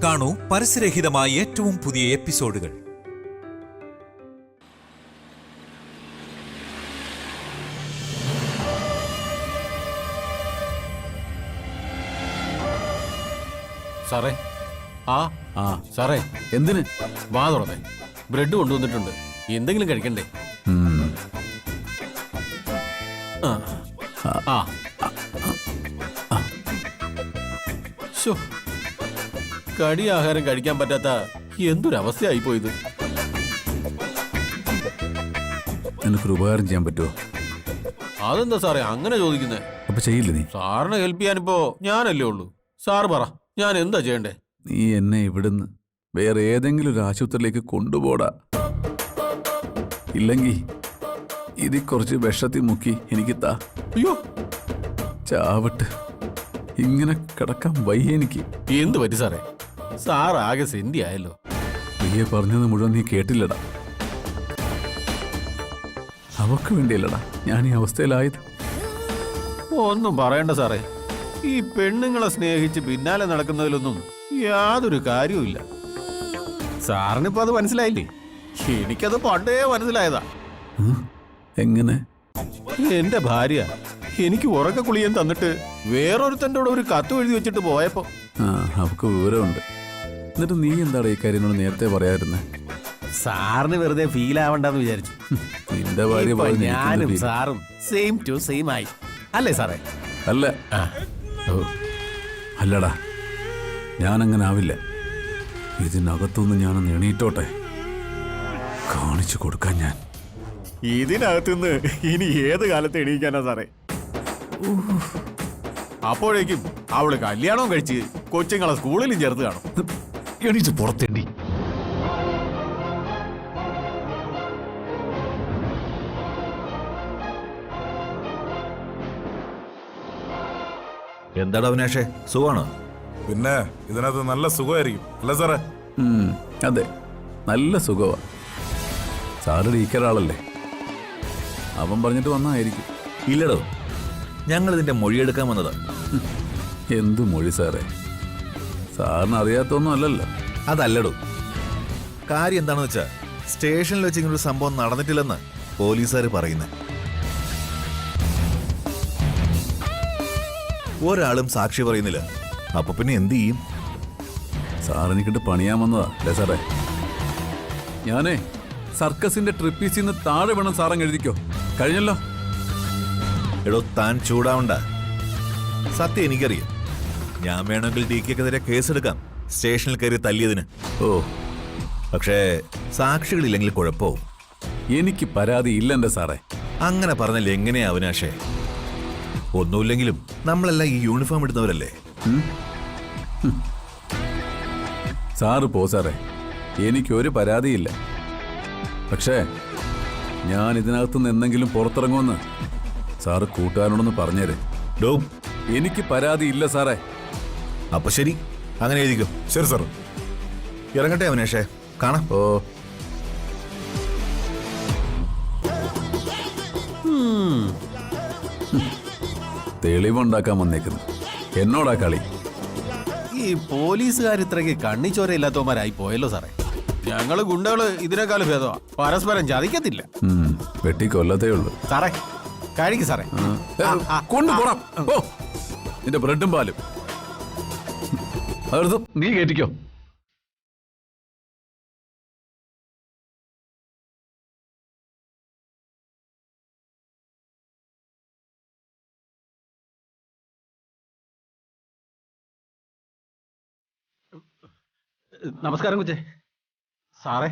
കാണൂ പരസ്യരഹിതമായ ഏറ്റവും പുതിയ എപ്പിസോഡുകൾ. സാറേ സാറേ, എന്തിന്? വാ തുറന്നേ. ബ്രെഡ് കൊണ്ടുവന്നിട്ടുണ്ട്, എന്തെങ്കിലും കഴിക്കണ്ടേ? കടി ആഹാരം കഴിക്കാൻ പറ്റാത്ത എന്തൊരവസ്ഥയായി പോയത്. നിനക്കൊരു ഉപകാരം ചെയ്യാൻ പറ്റുമോ? അതെന്താ സാറേ അങ്ങനെ ചോദിക്കുന്നേ? അപ്പൊ ചെയ്യില്ല നീ? സാറിനെ ഹെൽപ്പ് ചെയ്യാനിപ്പോ ഞാനല്ലേ ഉള്ളൂ. സാറ് പറ, ഞാൻ എന്താ ചെയ്യണ്ടേ? നീ എന്നെ ഇവിടുന്ന് വേറെ ഏതെങ്കിലും ഒരു ആശുപത്രിയിലേക്ക് കൊണ്ടുപോടാ. ഇല്ലെങ്കിൽ ഇതിൽ കുറച്ച് വിഷത്തി മുക്കി എനിക്ക് താ. അയ്യോ, ചാവട്ട്. ഇങ്ങനെ കിടക്കാൻ വയ്യ എനിക്ക്. എന്ത് പറ്റി സാറേ? സാർ ആകെ സെന്റി ആയല്ലോ. നീയെ പറഞ്ഞത് മുഴുവൻ നീ കേട്ടില്ലടാ. അവക്ക് വേണ്ടിയല്ലടാ ഞാൻ ഈ അവസ്ഥയിലായത്. ഒന്നും പറയണ്ട സാറേ, ഈ പെണ്ണുങ്ങളെ സ്നേഹിച്ച് പിന്നാലെ നടക്കുന്നതിലൊന്നും യാതൊരു കാര്യവുമില്ല. സാറിനിപ്പോ അത് മനസ്സിലായില്ലേ? എനിക്കത് പണ്ടേ മനസ്സിലായതാ. എങ്ങനെ? എന്റെ ഭാര്യ എനിക്ക് ഉറക്ക കുളിയൻ തന്നിട്ട് വേറൊരുത്തൻ്റെ കൂടെ ഒരു കത്ത് എഴുതി വെച്ചിട്ട് പോയപ്പോ അവക്ക് വിവരമുണ്ട്. എന്നിട്ട് നീ എന്താണ് ഈ കാര്യങ്ങളോട് നേരത്തെ പറയാതിരുന്നേ? സാറിന് വെറുതെ ഫീൽ ആവണ്ടെന്ന് വിചാരിച്ചു. നിന്റെ ഭാര്യ ഞാനും സാറും സെയിം ടു സെയിം ആയി അല്ലേ സാറേ? അല്ല, അല്ലടാ, ഞാനങ്ങനെ ആവില്ല. ഇതിനകത്തുനിന്ന് ഞാനൊന്ന് എണീറ്റോട്ടെ. കാണിച്ചു കൊടുക്കാൻ ഞാൻ. ഇതിനകത്തുനിന്ന് ഇനി ഏത് കാലത്ത് എണീക്കാനാ സാറേ? അപ്പോഴേക്കും അവള് കല്യാണവും കഴിച്ച് കൊച്ചുങ്ങളെ സ്കൂളിലും ചേർത്ത് കാണും. എണീച്ച് പുറത്തേണ്ടി. എന്താടാ അവിനാഷേ, സുഖാണോ? പിന്നെ ഇതിനകത്ത് നല്ല സുഖമായിരിക്കും അല്ലേ സാറേ? അതെ, നല്ല സുഖമാ. സാറ് ഈക്കൊരാളല്ലേ, അവൻ പറഞ്ഞിട്ട് വന്നായിരിക്കും. ഇല്ലടോ, ഞങ്ങൾ ഇതിന്റെ മൊഴിയെടുക്കാൻ വന്നതാ. എന്ത് മൊഴി സാറേ? സാറിന് അറിയാത്തൊന്നും അല്ലല്ലോ. അതല്ലടോ, കാര്യം എന്താണെന്ന് വെച്ചാ സ്റ്റേഷനിൽ വെച്ച് ഇങ്ങനൊരു സംഭവം നടന്നിട്ടില്ലെന്ന് പോലീസുകാർ പറയുന്നത്. ഒരാളും സാക്ഷി പറയുന്നില്ല. അപ്പൊ പിന്നെ എന്ത് ചെയ്യും? സാറെനിക്കിട്ട് പണിയാൻ വന്നതാ അല്ലേ സാറേ? ഞാനേ സർക്കസിന്റെ ട്രിപ്പീസിൽ നിന്ന് താഴെ വേണം സാറങ്ങ് എഴുതിക്കോ. കഴിഞ്ഞല്ലോ. എടോ, താൻ ചൂടാവണ്ട. സത്യം എനിക്കറിയാം. ഞാൻ വേണമെങ്കിൽ DKക്കെതിരെ കേസെടുക്കാം, സ്റ്റേഷനിൽ കയറി തല്ലിയതിന്. ഓ, പക്ഷേ സാക്ഷികളില്ലെങ്കിൽ കുഴപ്പവും. എനിക്ക് പരാതി ഇല്ലെന്റെ സാറേ. അങ്ങനെ പറഞ്ഞാൽ എങ്ങനെയാ അവിനാഷേ? ഒന്നുമില്ലെങ്കിലും നമ്മളെല്ലാം ഈ യൂണിഫോം ഇടുന്നവരല്ലേ? സാറ് പോ സാറേ, എനിക്കൊരു പരാതിയില്ല. പക്ഷേ ഞാൻ ഇതിനകത്തുനിന്ന് എന്തെങ്കിലും പുറത്തിറങ്ങുമെന്ന് സാറ് കൂട്ടുകാരനോടൊന്ന് പറഞ്ഞേര്. ഡോ, എനിക്ക് പരാതി ഇല്ല സാറേ. അപ്പൊ ശരി, അങ്ങനെ എഴുതിക്കോ. ശരി സാർ. ഇറങ്ങട്ടെ അവിനാഷേ, കാണാം. ഓ, തെളിവുണ്ടാക്കാൻ വന്നേക്കുന്നു. എന്നോടാ കളി. ഈ പോലീസുകാർ ഇത്രയ്ക്ക് കണ്ണിച്ചോരയില്ലാത്തവന്മാരായി പോയല്ലോ സാറേ. ഞങ്ങള് ഗുണ്ടകള് ഇതിനേക്കാളും ഭേദമാ. പരസ്പരം ചതിക്കത്തില്ല. വെട്ടിക്കൊല്ലത്തേ ഉള്ളൂ സാറേ. കഴിക്ക് സാറേ. കൊണ്ടുപോടാം. ഓ, നിന്റെ ബ്രെഡും പാലും അതെടുത്ത് നീ കേറ്റിക്കോ. നമസ്കാരം കൊച്ചേ. സാറേ,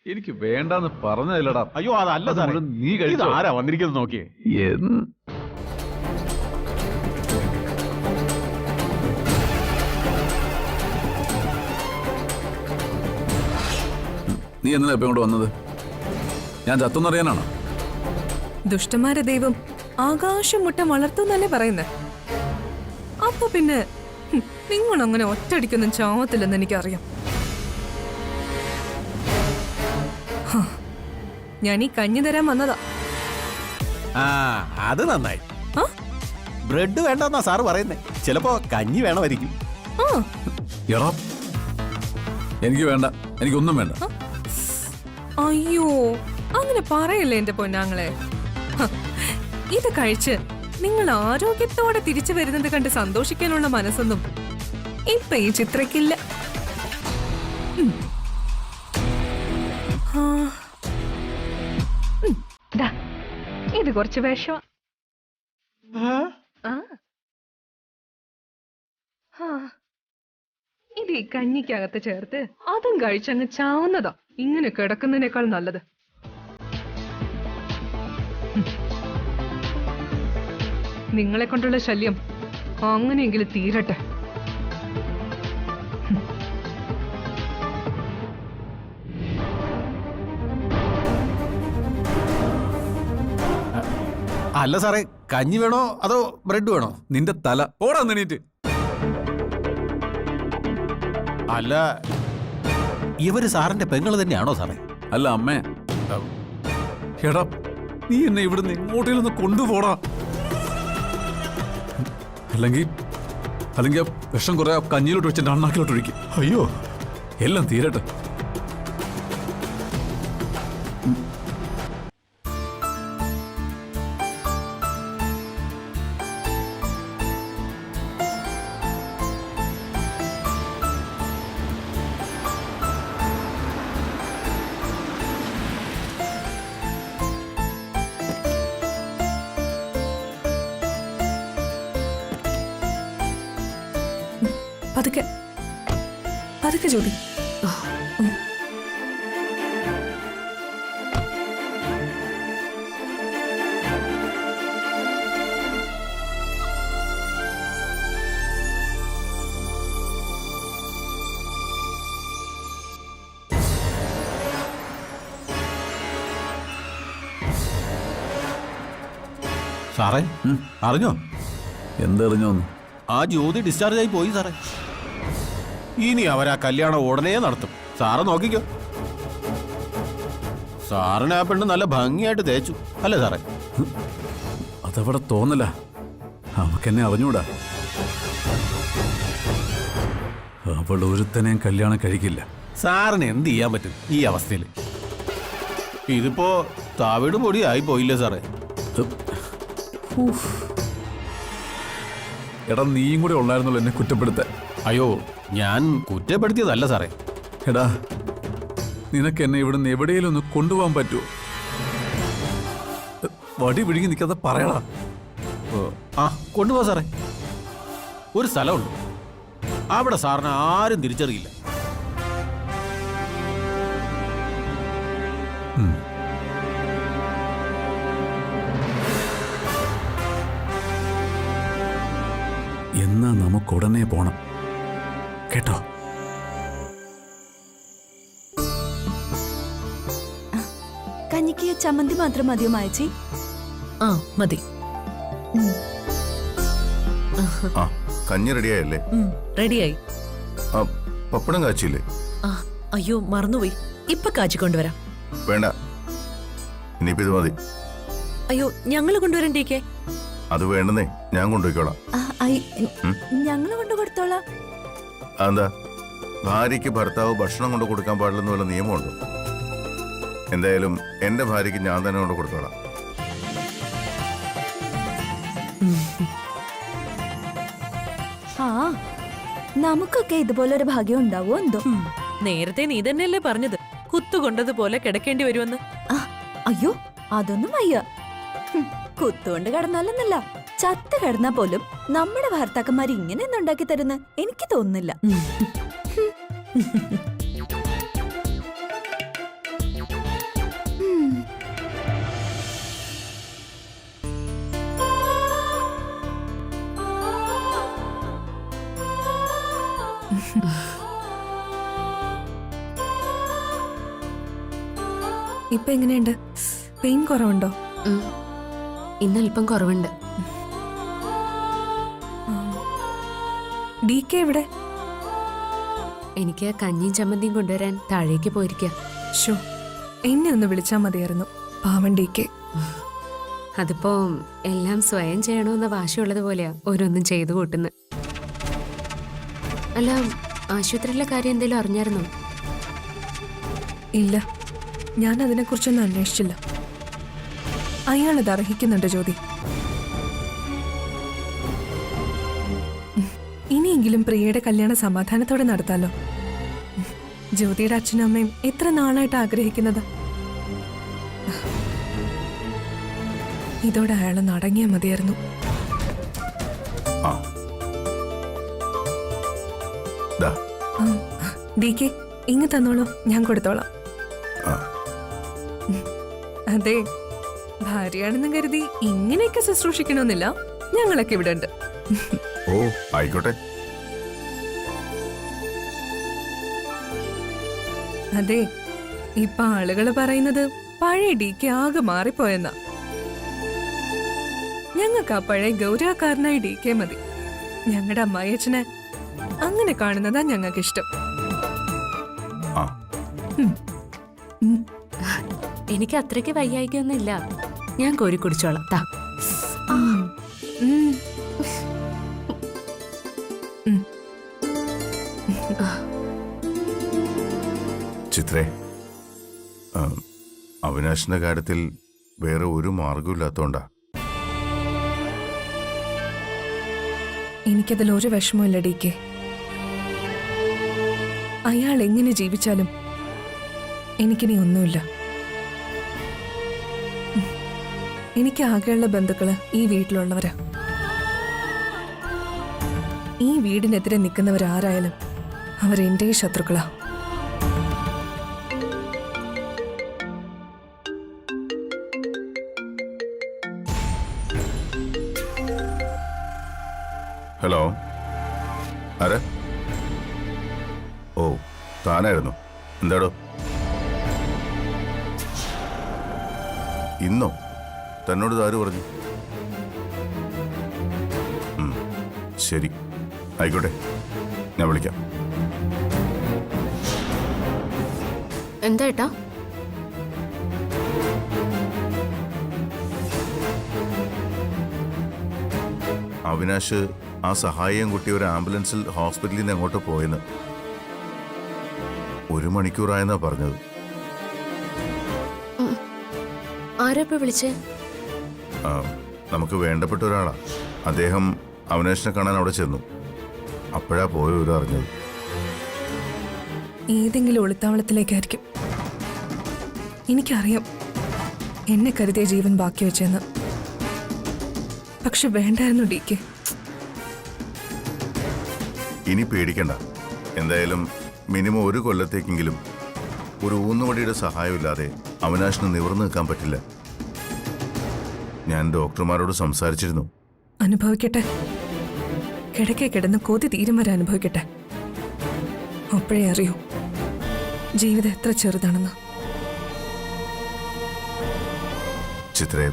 എനിക്ക് വേണ്ടെന്ന് പറഞ്ഞതല്ലടാ. അയ്യോ അതല്ല സാറേ, നീ കഴിച്ചോ. ആരാ വന്നിരിക്കുന്നത് നോക്കിയേ. നീ എന്തിനാ ഇപ്പൊ ഇങ്ങോട്ട് വന്നത്? ഞാൻ ചത്തൊന്നറിയാനാണോ? ദുഷ്ടന്മാരെ ദൈവം ആകാശം മുട്ട വളർത്തുന്നല്ലേ പറയുന്നത്. അപ്പൊ പിന്നെ നിങ്ങളങ്ങനെ ഒറ്റടിക്കൊന്നും ചാവത്തില്ലെന്ന് എനിക്കറിയാം. ഞാൻ ഈ കഞ്ഞി തരാൻ വന്നതാ. അത് നന്നായി. ബ്രെഡ് വേണ്ടെന്നാ സാറ് പറയുന്നേ. ചിലപ്പോ കഞ്ഞി വേണമായിരിക്കും. എടാ, എനിക്ക് വേണ്ട, എനിക്കൊന്നും വേണ്ട. അയ്യോ അങ്ങനെ പറയല്ലേ എന്റെ പൊന്നാങ്ങളെ. ഹ, ഇത് കഴിച്ച് നിങ്ങൾ ആരോഗ്യത്തോടെ തിരിച്ചു വരുന്നത് കണ്ട് സന്തോഷിക്കാനുള്ള മനസ്സൊന്നും ഇപ്പൊ ഈ ചിത്രക്കില്ല. ഇത് കുറച്ച് വിഷം. ഇത് ഈ കഞ്ഞിക്കകത്ത് ചേർത്ത് അതും കഴിച്ചങ്ങ് ചാവുന്നതാ ഇങ്ങനെ കിടക്കുന്നതിനേക്കാൾ നല്ലത്. നിങ്ങളെ കൊണ്ടുള്ള ശല്യം അങ്ങനെയെങ്കിലും തീരട്ടെ. അല്ല സാറേ, കഞ്ഞി വേണോ അതോ ബ്രെഡ് വേണോ? നിന്റെ തല ഓടാ നീട്ട്. അല്ല, ഇവര് സാറിന്റെ പെങ്ങള് തന്നെയാണോ സാറേ? അല്ല അമ്മേ. എടാ നീ എന്നെ ഇവിടുന്ന് ഇങ്ങോട്ടേലൊന്ന് കൊണ്ടുപോടാ. അല്ലെങ്കിൽ അല്ലെങ്കിൽ ആ വിഷം കുറെ കഞ്ഞിയിലോട്ട് വെച്ചിട്ട് അണ്ണാക്കിലോട്ട് ഒഴിക്കും. അയ്യോ എല്ലാം തീരട്ടെ. പതുക്കെ പതുക്കെ ജ്യോതി. സാറേ അറിഞ്ഞോ? എന്തറിഞ്ഞോന്ന്? ആ ജ്യോതി ഡിസ്ചാർജ് ആയി പോയി സാറേ. ഇനി അവരാ കല്യാണം ഉടനെ നടത്തും. സാറ് നോക്കിക്കോ. സാറിന് ആ പെണ്ണ് നല്ല ഭംഗിയായിട്ട് തേച്ചു അല്ലേ സാറേ? അതവിടെ തോന്നല. അവക്കെന്നെ അറിഞ്ഞൂടാ. അവൾ ഒരുത്തനെയും കല്യാണം കഴിക്കില്ല. സാറിന് എന്ത് ചെയ്യാൻ പറ്റും ഈ അവസ്ഥയിൽ? ഇതിപ്പോ താവിട് പൊടി ആയി പോയില്ലേ സാറേ? എടാ നീയും കൂടെ ഉള്ളായിരുന്നല്ലോ എന്നെ കുറ്റപ്പെടുത്താൻ. അയ്യോ, ഞാൻ കുറ്റപ്പെടുത്തിയതല്ല സാറേ. എടാ നിനക്ക് എന്നെ ഇവിടുന്ന് എവിടെയെങ്കിലും ഒന്ന് കൊണ്ടുപോകാൻ പറ്റുമോ? വടി വിഴുങ്ങി നിൽക്കാതെ പറയടാ. ആ കൊണ്ടുപോവാ സാറേ. ഒരു സ്ഥലമുണ്ട്, അവിടെ സാറിനെ ആരും തിരിച്ചറിയില്ല. എന്നാ നമുക്ക് ഉടനെ പോണം കേട്ടോ. കഞ്ഞിക്ക് ചമ്മന്തി മാത്രം മതിയോ മായച്ചി? ആ മതി. ആ കഞ്ഞി റെഡിയായല്ലേ? റെഡിയായി. ആ പപ്പടം കാച്ചില്ലേ? ആ അയ്യോ മറന്നുപോയി, ഇപ്പൊ കാച്ചിക്കൊണ്ടുവരാം. വേണ്ട, ഇനിയിപ്പോ ഇത് മതി. അയ്യോ ഞങ്ങള് കൊണ്ടുവരാൻ ടീക്കേ. അത് വേണ്ടെന്നേ, ഞാൻ കൊണ്ടുപോയിക്കോളാം. ഞങ്ങള് കൊണ്ടു കൊടുത്തോളാം. അതെന്താ, ഭാര്യയ്ക്ക് ഭർത്താവ് ഭക്ഷണം കൊണ്ട് കൊടുക്കാൻ പാടില്ലെന്ന് വല്ല നിയമമുണ്ടോ? എന്തായാലും എന്റെ ഭാര്യയ്ക്ക് ഞാൻ തന്നെ കൊണ്ട് കൊടുത്തോളാം. ആ നമുക്കൊക്കെ ഇതുപോലൊരു ഭാഗ്യം ഉണ്ടാവോ എന്തോ. നേരത്തെ നീ തന്നെയല്ലേ പറഞ്ഞത് കുത്തുകൊണ്ടതുപോലെ കിടക്കേണ്ടി വരുമെന്ന്. അയ്യോ അതൊന്നും വയ്യ. കുത്തുകൊണ്ട് കിടന്നാലെന്നല്ല, ചത്ത് കിടന്നാ പോലും നമ്മുടെ ഭർത്താക്കന്മാർ ഇങ്ങനെയൊന്നും ഉണ്ടാക്കി തരുന്ന എനിക്ക് തോന്നുന്നില്ല. ഇപ്പൊ എങ്ങനെയുണ്ട്? പെയിൻ കുറവുണ്ടോ? ഇന്നല്പം കുറവുണ്ട്. ഡി കെ എവിടെ? എനിക്ക് കഞ്ഞിയും ചമ്മന്തിയും കൊണ്ടുവരാൻ താഴേക്ക് പോയിരിക്കാം. ഷോ, എന്നെ ഒന്ന് വിളിച്ചാൽ മതിയായിരുന്നു. പാവൻ ഡി കെ. അതിപ്പോ എല്ലാം സ്വയം ചെയ്യണമെന്ന വാശിയുള്ളത് പോലെയാ ഓരോന്നും ചെയ്തു കൂട്ടുന്നത്. അല്ല, ആശുപത്രിയിലെ കാര്യം എന്തെങ്കിലും അറിഞ്ഞായിരുന്നോ? ഇല്ല, ഞാൻ അതിനെക്കുറിച്ചൊന്നും അന്വേഷിച്ചില്ല. അയാളത് അർഹിക്കുന്നുണ്ട് ജ്യോതി. ഇനിയെങ്കിലും പ്രിയയുടെ കല്യാണം സമാധാനത്തോടെ നടത്താലോ. ജ്യോതിയുടെ അച്ഛനും അമ്മയും എത്ര നാളായിട്ട് ആഗ്രഹിക്കുന്നത്. ഇതോടെ അയാൾ നടങ്ങിയാൽ മതിയായിരുന്നു. ആ ദാ. ഡി കെ, ഇങ്ങ് തന്നോളൂ, ഞാൻ കൊടുത്തോളാം. ആ. അതെ, ഭാര്യയാണെന്ന് കരുതി ഇങ്ങനെയൊക്കെ ശുശ്രൂഷിക്കണമെന്നില്ല. ഞങ്ങളൊക്കെ ഇവിടെ ഉണ്ട്. ഓ ആയിക്കോട്ടെ. അതെ, ഇപ്പൊ ആളുകൾ പറയുന്നത് പഴയ ഡി കെ ആകെ മാറിപ്പോയെന്നാ. ഞങ്ങൾക്ക് ആ പഴയ ഗൗരവക്കാരനായ ഡി കെ മതി. ഞങ്ങളുടെ അമ്മായിയച്ഛനെ അങ്ങനെ കാണുന്നതാ ഞങ്ങൾക്ക് ഇഷ്ടം. ആ എനിക്ക് അത്രയ്ക്ക് വയ്യായിക്കൊന്നുമില്ല. ഞാൻ കോരി കുടിച്ചോളാം. താ. ഉം. ചിത്രേ, അവിനാശിന്റെ കാര്യത്തിൽ വേറെ ഒരു മാർഗമില്ലാത്തോണ്ടാ. എനിക്കതിൽ ഒരു വിഷമമില്ല ഡി കെ. അയാൾ എങ്ങനെ ജീവിച്ചാലും എനിക്കിനി ഒന്നുമില്ല. എനിക്ക് ആകെയുള്ള ബന്ധുക്കള് ഈ വീട്ടിലുള്ളവരാ. ഈ വീടിനെതിരെ നിൽക്കുന്നവരാരായാലും അവരെന്റെ ശത്രുക്കളാ. ഹലോ, ആരാ? ഓ, താനായിരുന്നു. എന്താടോ? ഇന്നോ? തന്നോട് ആര് പറഞ്ഞു? ശരി, ആയിക്കോട്ടെ, ഞാൻ വിളിക്കാം. എന്താ ഏട്ടാ? അവിനാശ് ആ സഹായം കുട്ടി ഒരു ആംബുലൻസിൽ ഹോസ്പിറ്റലിൽ നിന്ന് അങ്ങോട്ട് പോയെന്ന്. 1 മണിക്കൂറായെന്നാ പറഞ്ഞത്. ആരാ വിളിച്ചേ? നമുക്ക് വേണ്ടപ്പെട്ട ഒരാളാ. അദ്ദേഹം അവിനാശിനെ കാണാൻ അവിടെ ചെന്നു. അപ്പോഴാ പോയവരും അറിഞ്ഞത്. ഏതെങ്കിലും ഒളിത്താവളത്തിലേക്കായിരിക്കും. എനിക്കറിയാം എന്നെ കരുതിയ ജീവൻ ബാക്കി വെച്ചെന്ന്. പക്ഷെ വേണ്ടായിരുന്നു ഡി കെ. ഇനി പേടിക്കണ്ട. എന്തായാലും മിനിമം 1 കൊല്ലത്തേക്കെങ്കിലും ഒരു ഊന്നുവടിയുടെ സഹായമില്ലാതെ അവിനാശിന് നിവർന്നു നിൽക്കാൻ പറ്റില്ല. ഞാൻ ഡോക്ടർമാരോട് സംസാരിച്ചിരുന്നു. അനുഭവിക്കട്ടെ. കിടക്കെ കിടന്ന് കൊതി തീരും വരെ അനുഭവിക്കട്ടെ. അപ്പോഴേ അറിയൂ ജീവിതം എത്ര ചെറുതാണെന്ന്. ചിത്രേ,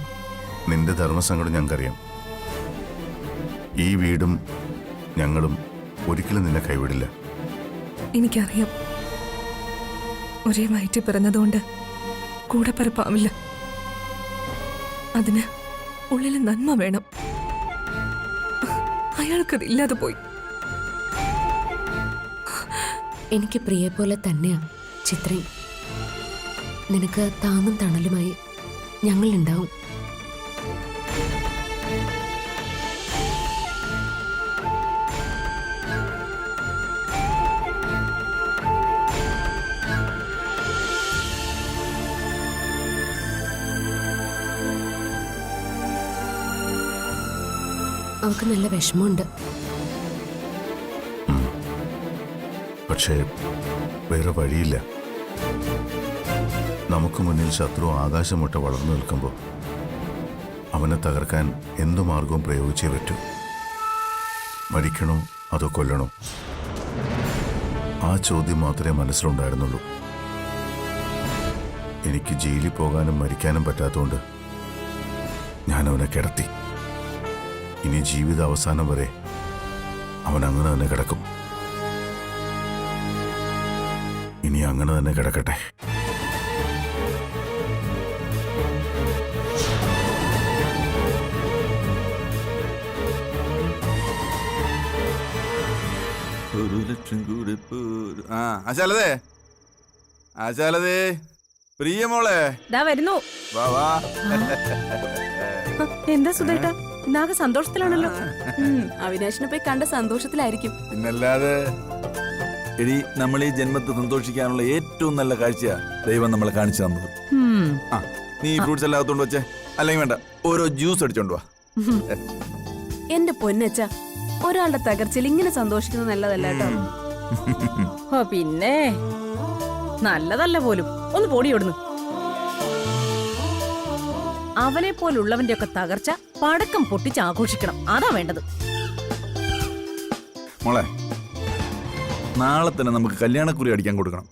നിന്റെ ധർമ്മസങ്കടം ഞങ്ങൾക്കറിയാം. ഈ വീടും ഞങ്ങളും ഒരിക്കലും നിന്നെ കൈവിടില്ല. എനിക്കറിയാം ഒരേ വയറ്റിൽ പിറന്നതുകൊണ്ട് കൂടെപ്പിറപ്പാവില്ല. അതിന് ഉള്ളിൽ നന്മ വേണം. അയാൾക്കതില്ലാതെ പോയി. എനിക്ക് പ്രിയെ പോലെ തന്നെയാ ചിത്രേ. നിനക്ക് താങ്ങും തണലുമായി ഞങ്ങളുണ്ടാവും. അവൾക്ക് നല്ല വിഷമമുണ്ട്. പക്ഷേ വേറെ വഴിയില്ല. നമുക്ക് മുന്നിൽ ശത്രു ആകാശം മുട്ട വളർന്നു നിൽക്കുമ്പോൾ അവനെ തകർക്കാൻ എന്തു മാർഗവും പ്രയോഗിച്ചേ പറ്റൂ. മരിക്കണോ അതോ കൊല്ലണോ? ആ ചോദ്യം മാത്രമേ മനസ്സിലുണ്ടായിരുന്നുള്ളൂ. എനിക്ക് ജയിലിൽ പോകാനും മരിക്കാനും പറ്റാത്തതുകൊണ്ട് ഞാൻ അവനെ കിടത്തി. ഇനി ജീവിത അവസാനം വരെ അവൻ അങ്ങനെ തന്നെ കിടക്കും. ഇനി അങ്ങനെ തന്നെ കിടക്കട്ടെ. അതെ ആശാലതേ പ്രിയമോളെ ദാ വരുന്നു. വാ വാ. എന്താ സുധേട്ടാ, ഇന്നാകെ സന്തോഷത്തിലാണല്ലോ. അവിനാശിനെ പോയി കണ്ട സന്തോഷത്തിലായിരിക്കും. പിന്നല്ലാതെ എടി, നമ്മൾ ഈ ജന്മത്തെ സന്തോഷിക്കാനുള്ള ഏറ്റവും നല്ല കാഴ്ചയാ ദൈവം നമ്മളെ കാണിച്ചു തന്നത്. ആ, നീ ഈ ഫ്രൂട്ട്സ് എല്ലാം അകത്തോണ്ട് വെച്ചേ. അല്ലെങ്കിൽ വേണ്ട, ഓരോ ജ്യൂസ് അടിച്ചോണ്ട് വാ. എന്റെ പൊന്നച്ച, ഒരാളുടെ തകർച്ചയിൽ ഇങ്ങനെ സന്തോഷിക്കുന്നത് നല്ലതല്ല കേട്ടോ. ഓ പിന്നെ നല്ലതല്ല പോലും. ഒന്ന് പൊടിയോടുന്നു. അവനെ പോലുള്ളവന്റെ ഒക്കെ തകർച്ച പടക്കം പൊട്ടിച്ച് ആഘോഷിക്കണം. അതാ വേണ്ടത്. മോളെ, നാളെ തന്നെ നമുക്ക് കല്യാണക്കുറി അടിക്കാൻ കൊടുക്കണം.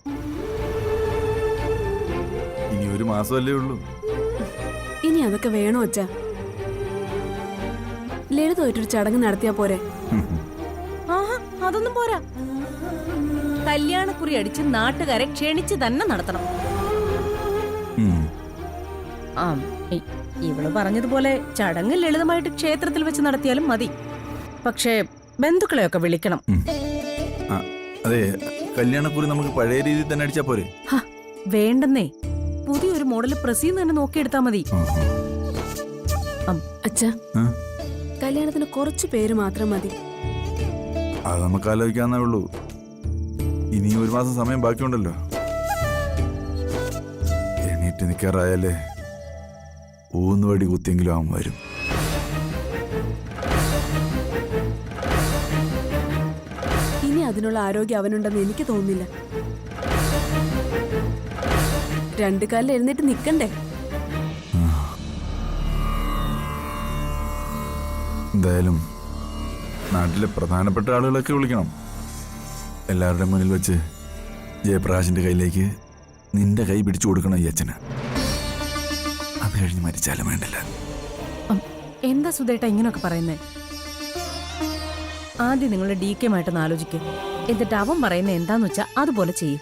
ഇനി ഒരു മാസമല്ലേ ഉള്ളൂ. ഇനി അതൊക്കെ വേണോ അച്ഛാ? ലളിതമായിട്ടൊരു ചടങ്ങ് നടത്തിയാ പോരെ? ആഹാ, അതൊന്നും പോരാ. കല്യാണക്കുറി അടിച്ച് നാട്ടുകാരെ ക്ഷണിച്ച് തന്നെ നടത്തണം. ആ, ഇവള് പറഞ്ഞതുപോലെ ചടങ്ങ് ലളിതമായിട്ട് ക്ഷേത്രത്തിൽ വെച്ച് നടത്തിയാലും മതി. പക്ഷേ ബന്ധുക്കളെയൊക്കെ വിളിക്കണം. അതെ, കല്യാണക്കുറി നമുക്ക് പഴയ രീതിയിൽ തന്നെ അടിച്ചാ പോരെ? വേണ്ടെന്നേ, പുതിയൊരു മോഡല് പ്രസീന്ന് തന്നെ നോക്കിയെടുത്താ മതി. അച്ഛാ, കല്യാണത്തിന് കുറച്ച് പേര് മാത്രം മതി. അത് നമുക്ക് ആലോചിക്കാന്നേ ഉള്ളൂ. ഇനി ഒരു മാസം സമയം ബാക്കിയുണ്ടല്ലോ. എണീറ്റ് നിൽക്കാറായാലേ ഊന്നുവടി കുത്തിയെങ്കിലും അവൻ വരും. ഇനി അതിനുള്ള ആരോഗ്യം അവനുണ്ടെന്ന് എനിക്ക് തോന്നുന്നില്ല. രണ്ടു കാലിൽ എഴുന്നേറ്റ് നിക്കണ്ടേ? എന്തായാലും നാട്ടിലെ പ്രധാനപ്പെട്ട ആളുകളൊക്കെ വിളിക്കണം. എല്ലാവരുടെ മുന്നിൽ വെച്ച് ജയപ്രകാശിന്റെ കയ്യിലേക്ക് നിന്റെ കൈ പിടിച്ചു കൊടുക്കണം ഈ അച്ഛന്. അത് കഴിഞ്ഞ് മരിച്ചാലും വേണ്ടില്ല. എന്താ സുധേട്ട ഇങ്ങനൊക്കെ പറയുന്നേ? ആദ്യം നിങ്ങളുടെ DK മായിട്ടൊന്ന് ആലോചിക്കുക. എന്നിട്ട് അവൻ പറയുന്ന എന്താന്ന് വെച്ചാ അതുപോലെ ചെയ്യും.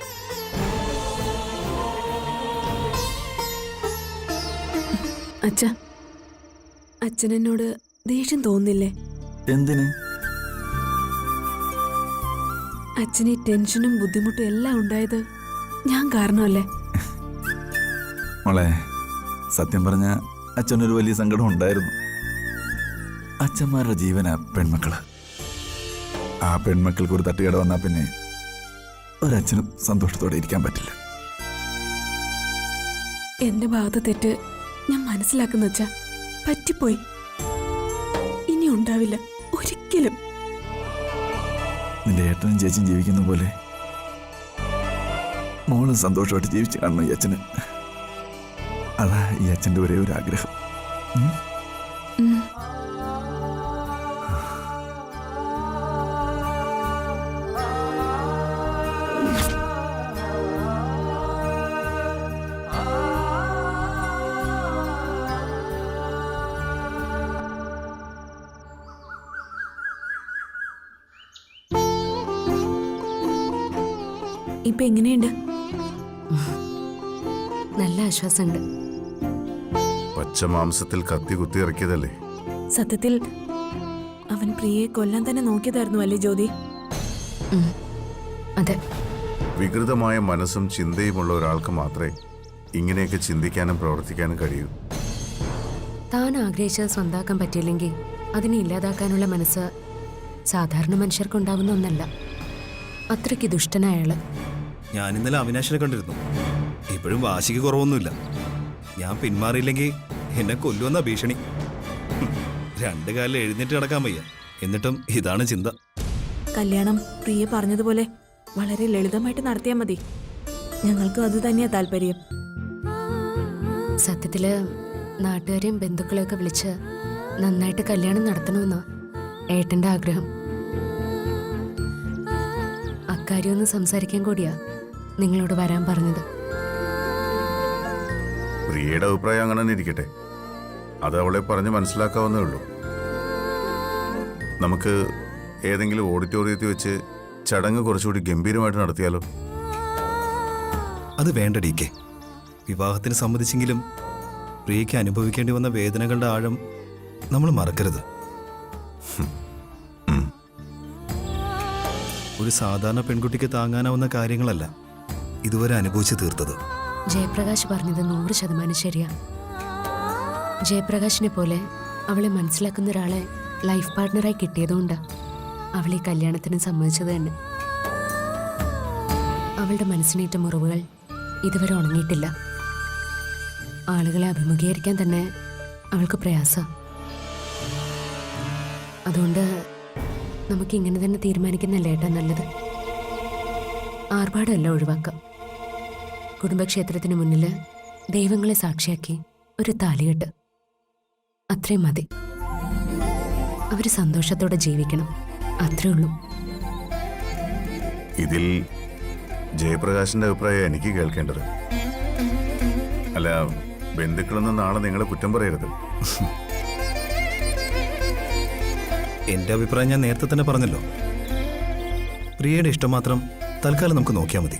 അച്ഛ, അച്ഛനെന്നോട് ദേഷ്യം തോന്നില്ലേ? എന്തിന്? അച്ഛന് ടെൻഷനും ബുദ്ധിമുട്ടും എല്ലാം ഉണ്ടായത് ഞാൻ കാരണമല്ലേ? മോളെ, സത്യം പറഞ്ഞ അച്ഛനൊരു വലിയ സങ്കടം ഉണ്ടായിരുന്നു. അച്ഛന്മാരുടെ ജീവനാ പെൺമക്കള്. ആ പെൺമക്കൾക്ക് ഒരു തട്ടുകട വന്നാ പിന്നെ ഒരച്ഛനും സന്തോഷത്തോടെ ഇരിക്കാൻ പറ്റില്ല. എന്റെ ഭാഗത്ത് തെറ്റ് ഞാൻ മനസ്സിലാക്കുന്ന വെച്ചാ പറ്റിപ്പോയി. ഇനി ഉണ്ടാവില്ല ഒരിക്കലും. നിന്റെ ഏട്ടനും ചേച്ചിയും ജീവിക്കുന്ന പോലെ മോളും സന്തോഷമായിട്ട് ജീവിച്ച് കാണണം ഈ അച്ഛന്. അതാ ഈ അച്ഛൻ്റെ ഒരേ ഒരു ആഗ്രഹം. ഇപ്പൊ എങ്ങനെയുണ്ട്? നല്ല ആശ്വാസമുണ്ട്. പച്ച മാംസത്തിൽ കത്തി കുത്തിയിറക്കിയതല്ലേ? സത്യത്തിൽ അവൻ പ്രിയയെ കൊല്ലാൻ തന്നെ നോക്കിയതായിരുന്നു അല്ലേ ജ്യോതി? അതെ. വികൃതമായ മനസ്സും ചിന്തയുമുള്ള ഒരാൾക്ക് മാത്രമേ ഇങ്ങനെയൊക്കെ ചിന്തിക്കാനും പ്രവർത്തിക്കാനും കഴിയൂ. താൻ ആഗ്രഹിച്ചത് സ്വന്താക്കാൻ പറ്റിയില്ലെങ്കിൽ അതിനെ ഇല്ലാതാക്കാനുള്ള മനസ്സ് സാധാരണ മനുഷ്യർക്കുണ്ടാവുന്ന ഒന്നല്ല. അത്രയ്ക്ക് ദുഷ്ടനായാള്. ഞാൻ ഇന്നലെ അവിനാശിനെ കണ്ടിരുന്നു. ഇപ്പോഴും വാശിക്ക് കുറവൊന്നുമില്ല. ഞാൻ പിന്മാറിയില്ലെങ്കിൽ എന്നെ കൊല്ലുവെന്ന ഭീഷണി. രണ്ടു കാലിൽ എഴുന്നേറ്റ് നടക്കാൻ വയ്യ. എന്നിട്ടും ഇതാണ് ചിന്ത. കല്യാണം പ്രിയ പറഞ്ഞതുപോലെ വളരെ ലളിതമായിട്ട് നടത്തിയാൽ മതി. ഞങ്ങൾക്കും അത് തന്നെയാ താല്പര്യം. സത്യത്തില് നാട്ടുകാരെയും ബന്ധുക്കളെയൊക്കെ വിളിച്ച് നന്നായിട്ട് കല്യാണം നടത്തണമെന്നാ ഏട്ടന്റെ ആഗ്രഹം. അക്കാര്യമൊന്ന് സംസാരിക്കാൻ കൂടിയാ നിങ്ങളോട് വരാൻ പറഞ്ഞത്. പ്രിയയുടെ അഭിപ്രായം അങ്ങനെ തന്നെ ഇരിക്കട്ടെ. അത് അവളെ പറഞ്ഞ് മനസ്സിലാക്കാവുന്നേ ഉള്ളൂ. നമുക്ക് ഏതെങ്കിലും ഓഡിറ്റോറിയത്തിൽ വെച്ച് ചടങ്ങ് കുറച്ചുകൂടി ഗംഭീരമായിട്ട് നടത്തിയാലോ? അത് വേണ്ട DK. വിവാഹത്തിന് സമ്മതിച്ചെങ്കിലും പ്രിയയ്ക്ക് അനുഭവിക്കേണ്ടി വന്ന വേദനകളുടെ ആഴം നമ്മൾ മറക്കരുത്. ഒരു സാധാരണ പെൺകുട്ടിക്ക് താങ്ങാനാവുന്ന കാര്യങ്ങളല്ല ഇതുവരെ അനുഭവിച്ചു തീർത്തത്. ജയപ്രകാശ് പറഞ്ഞത് 100% ശരിയാ. ജയപ്രകാശിനെ പോലെ അവളെ മനസ്സിലാക്കുന്ന ഒരാളെ ലൈഫ് പാർട്ട്ണറായി കിട്ടിയതുകൊണ്ടാ അവൾ ഈ കല്യാണത്തിന് സമ്മതിച്ചത് തന്നെ. അവളുടെ മനസ്സിനേറ്റ മുറിവുകൾ ഇതുവരെ ഉണങ്ങിയിട്ടില്ല. ആളുകളെ അഭിമുഖീകരിക്കാൻ തന്നെ അവൾക്ക് പ്രയാസം. അതുകൊണ്ട് നമുക്ക് ഇങ്ങനെ തന്നെ തീരുമാനിക്കുന്നല്ലേ ഏട്ടാ നല്ലത്. ആർഭാടമല്ല ഒഴിവാക്കാം. കുടുംബക്ഷേത്രത്തിന് മുന്നിൽ ദൈവങ്ങളെ സാക്ഷിയാക്കി ഒരു താലികെട്ട്, അത്രയും മതി. അവര് സന്തോഷത്തോടെ ജീവിക്കണം, അത്രേ ഉള്ളൂ. ഇതിൽ ജയപ്രകാശിന്റെ അഭിപ്രായം എനിക്ക് കേൾക്കേണ്ടത്. അല്ല, ബന്ധുക്കളൊന്നും നാളെ നിങ്ങളെ കുറ്റം പറയരുത്. എന്റെ അഭിപ്രായം ഞാൻ നേരത്തെ തന്നെ പറഞ്ഞല്ലോ. പ്രിയയുടെ ഇഷ്ടം മാത്രം തൽക്കാലം നമുക്ക് നോക്കിയാൽ മതി.